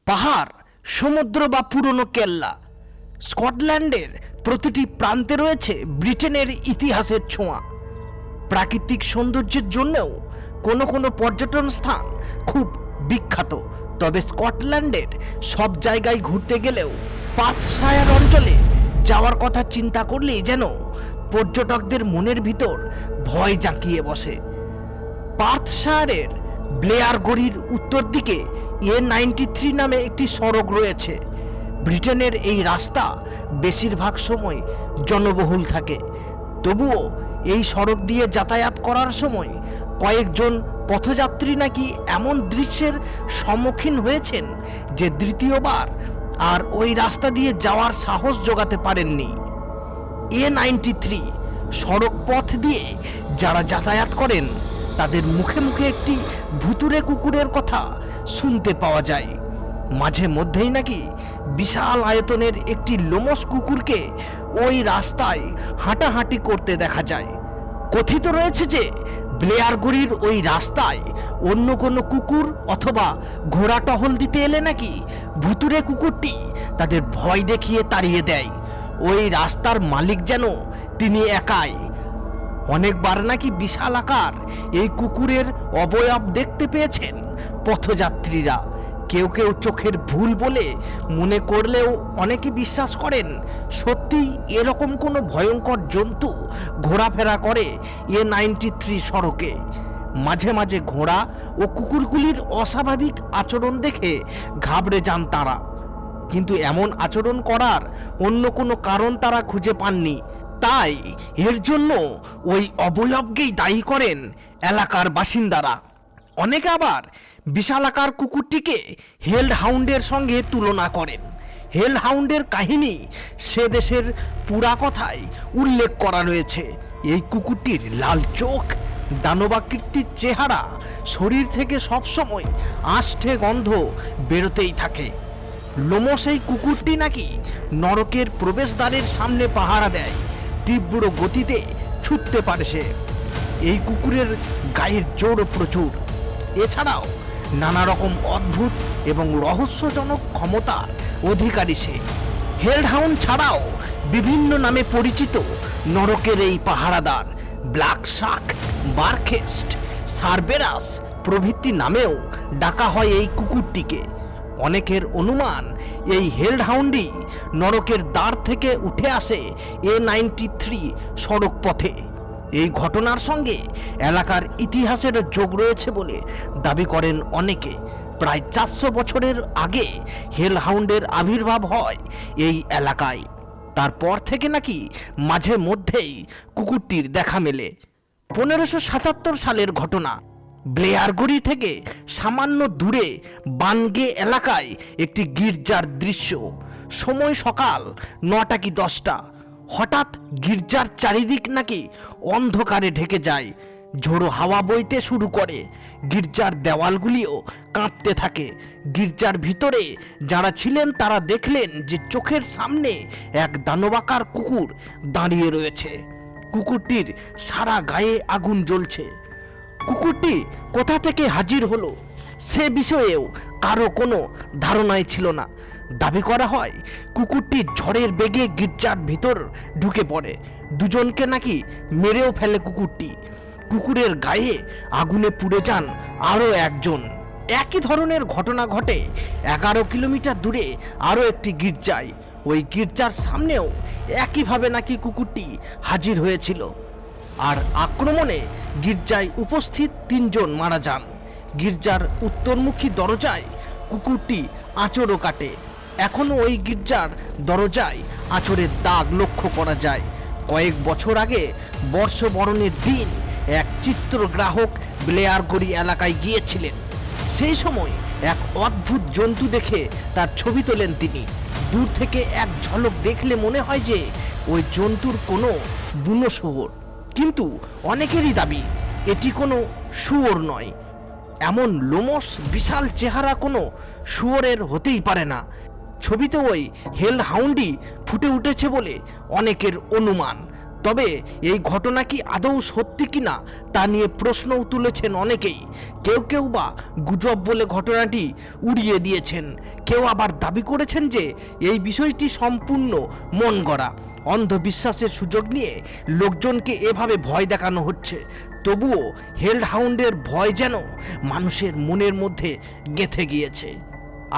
পাহাড়, সমুদ্র বা পুরনো কেল্লা, স্কটল্যান্ডের প্রতিটি প্রান্তে রয়েছে ব্রিটেনের ইতিহাসের ছোঁয়া। প্রাকৃতিক সৌন্দর্যের জন্যও কোনো কোনো পর্যটন স্থান খুব বিখ্যাত। তবে স্কটল্যান্ডের সব জায়গায় ঘুরতে গেলেও পার্থশায়ার অঞ্চলে যাওয়ার কথা চিন্তা করলেই যেন পর্যটকদের মনের ভিতর ভয় জাঁকিয়ে বসে। পার্থশায়ারের ব্লেয়ারগড়ির উত্তর দিকে A93 নামে একটি সড়ক রয়েছে। ব্রিটেনের এই রাস্তা বেশিরভাগ সময় জনবহুল থাকে, তবুও এই সড়ক দিয়ে যাতায়াত করার সময় কয়েকজন পথযাত্রী নাকি এমন দৃশ্যের সম্মুখীন হয়েছেন যে দ্বিতীয়বার আর ওই রাস্তা দিয়ে যাওয়ার সাহস জোগাতে পারেননি। A93 সড়ক পথ দিয়ে যারা যাতায়াত করেন তাদের মুখে মুখে একটি ভুতুড়ে কুকুরের কথা শুনতে পাওয়া যায়। মাঝে মধ্যেই নাকি বিশাল আয়তনের একটি লোমশ কুকুরকে ওই রাস্তায় হাঁটাহাঁটি করতে দেখা যায়। কথিত রয়েছে যে ব্লেয়ারগড়ির ওই রাস্তায় অন্য কোনো কুকুর অথবা ঘোড়া টহল দিতে এলে নাকি ভুতুড়ে কুকুরটি তাদের ভয় দেখিয়ে তাড়িয়ে দেয়। ওই রাস্তার মালিক যেন তিনি একাই। অনেকবার নাকি বিশাল আকার এই কুকুরের অবয়ব দেখতে পেয়েছেন পথযাত্রীরা। কেউ কেউ চোখের ভুল বলে মনে করলেও অনেকে বিশ্বাস করেন সত্যিই এরকম কোনো ভয়ঙ্কর জন্তু ঘোরাফেরা করে A93 সড়কে। মাঝে মাঝে ঘোড়া ও কুকুরগুলির অস্বাভাবিক আচরণ দেখে ঘাবড়ে যান তারা, কিন্তু এমন আচরণ করার অন্য কোনো কারণ তারা খুঁজে পাননি। তাই এর জন্য ওই অবয়বকেই দায়ী করেন এলাকার বাসিন্দারা। অনেকে আবার বিশালাকার কুকুরটিকে হেল্ড হাউন্ডের সঙ্গে তুলনা করেন। হেল্ড হাউন্ডের কাহিনী সে দেশের পুরাকথায় উল্লেখ করা রয়েছে। এই কুকুরটির লাল চোখ, দানবাকৃতির চেহারা, শরীর থেকে সবসময় আষ্ঠে গন্ধ বেরোতেই থাকে। লোমশ এই কুকুরটি নাকি নরকের প্রবেশদ্বারের সামনে পাহারা দেয়। তীব্র গতিতে ছুটতে পারে সে। এই কুকুরের গায়ের জোরও প্রচুর। এছাড়াও নানা রকম অদ্ভুত এবং রহস্যজনক ক্ষমতার অধিকারী সে। হেল্ড হাউন্ড ছাড়াও বিভিন্ন নামে পরিচিত নরকের এই পাহারাদার ব্ল্যাক শার্ক, বারখেস্ট, সারবেরাস প্রভৃতি নামেও ডাকা হয় এই কুকুরটিকে। অনেকের অনুমান এই হেল্ড হাউন্ডই নরকের দ্বার থেকে উঠে আসে A93 সড়ক পথে। এই ঘটনার সঙ্গে এলাকার ইতিহাসের যোগ রয়েছে বলে দাবি করেন অনেকে। প্রায় 400 বছরের আগে হেল্ড হাউন্ডের আবির্ভাব হয় এই এলাকায়। তারপর থেকে নাকি মাঝে মধ্যেই কুকুরটির দেখা মেলে। 1577 সালের ঘটনা। ব্লেয়ারগড়ি থেকে সামান্য দূরে বানগে এলাকায় একটি গির্জার দৃশ্য। সময় সকাল 9টা কি 10টা। হঠাৎ গির্জার চারিদিক নাকি অন্ধকারে ঢেকে যায়। ঝোড়ো হাওয়া বইতে শুরু করে। গির্জার দেওয়ালগুলিও কাঁপতে থাকে। গির্জার ভিতরে যারা ছিলেন তারা দেখলেন যে চোখের সামনে এক দানবাকার কুকুর দাঁড়িয়ে রয়েছে। কুকুরটির সারা গায়ে আগুন জ্বলছে। কুকুরটি কোথা থেকে হাজির হলো সে বিষয়েও কারো কোনো ধারণাই ছিল না। দাবি করা হয় কুকুরটি ঝড়ের বেগে গির্জার ভিতর ঢুকে পড়ে। দুজনকে নাকি মেরেও ফেলে কুকুরটি। কুকুরের গায়ে আগুনে পুড়ে যান আরও একজন। একই ধরনের ঘটনা ঘটে 11 কিলোমিটার দূরে আরও একটি গির্জায়। ওই গির্জার সামনেও একইভাবে নাকি কুকুরটি হাজির হয়েছিল। আর আক্রমণে গির্জায় উপস্থিত 3 জন মারা যান। গির্জার উত্তরমুখী দরজায় কুকুরটি আঁচড়ও কাটে। এখনও ওই গির্জার দরজায় আঁচড়ের দাগ লক্ষ্য করা যায়। কয়েক বছর আগে বর্ষবরণের দিন এক চিত্রগ্রাহক ব্লেয়ারগড়ি এলাকায় গিয়েছিলেন। সেই সময় এক অদ্ভুত জন্তু দেখে তার ছবি তোলেন তিনি। দূর থেকে এক ঝলক দেখলে মনে হয় যে ওই জন্তুর কোনো বুনো শুয়োর, কিন্তু অনেকেরই দাবি এটি কোনো শুয়োর নয়। এমন লোমশ বিশাল চেহারা কোনো শুয়োরের হতেই পারে না। ছবিতে ওই হেল্ড হাউন্ডই ফুটে উঠেছে বলে অনেকের অনুমান। তবে এই ঘটনা কি আদৌ সত্যি কিনা তা নিয়ে প্রশ্নও তুলেছেন অনেকেই। কেউ কেউ বা গুজব বলে ঘটনাটি উড়িয়ে দিয়েছেন, কেউ আবার দাবি করেছেন যে এই বিষয়টি সম্পূর্ণ মন গড়া, অন্ধবিশ্বাসের সুযোগ নিয়ে লোকজনকে এভাবে ভয় দেখানো হচ্ছে। তবুও হেল্ড হাউন্ডের ভয় যেন মানুষের মনের মধ্যে গেঁথে গিয়েছে।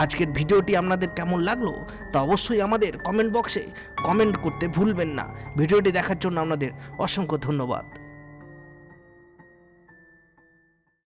আজকের ভিডিওটি আপনাদের কেমন লাগলো তা অবশ্যই আমাদের কমেন্ট বক্সে কমেন্ট করতে ভুলবেন না। ভিডিওটি দেখার জন্য আপনাদের অসংখ্য ধন্যবাদ।